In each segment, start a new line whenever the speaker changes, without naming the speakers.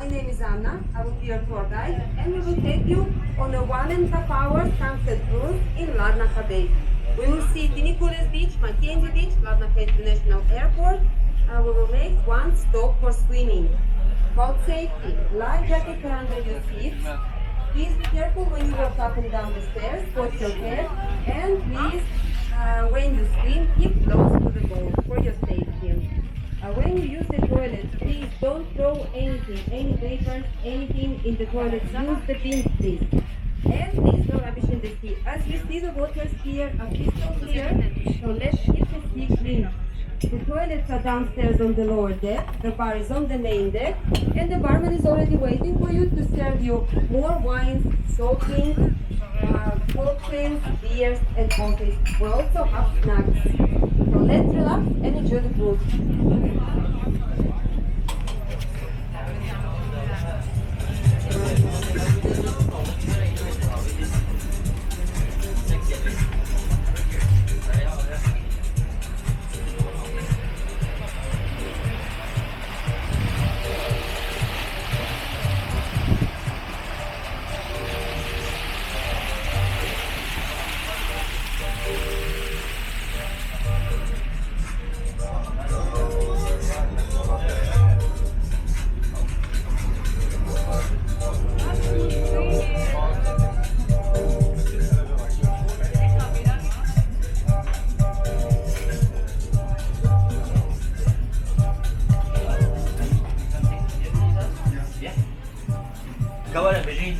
My name is Anna. I will be your tour guide, and we will take you on a 1.5-hour sunset cruise in Larnaca Bay. We will see Tinicules Beach, Mackenzie Beach, Larnaca International Airport, and we will make one stop for swimming. About safety, life jackets are under your seats. Please be careful when you walk up and down the stairs, watch your head, and please, when you swim, keep close to the boat for your safety. When you use the toilet, please don't throw anything, any papers, anything in the toilet. Use the bins, please. And please no rubbish in the sea. As you see, the waters here are crystal clear, so let's keep the sea clean. The toilets are downstairs on the lower deck, the bar is on the main deck, and the barman is already waiting for you to serve you more wines, soft drinks, cocktails, beers, and coffees. We also have snacks. So let's relax and enjoy the cruise.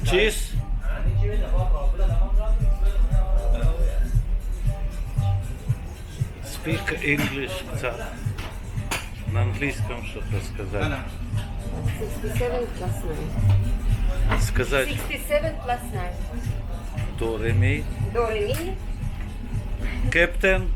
Cheers. Speak English קצת. На английском что-то сказать.
67 plus 9.
Сказать
67 plus 9.
до ре ми.
Do, re, mi.
Captain.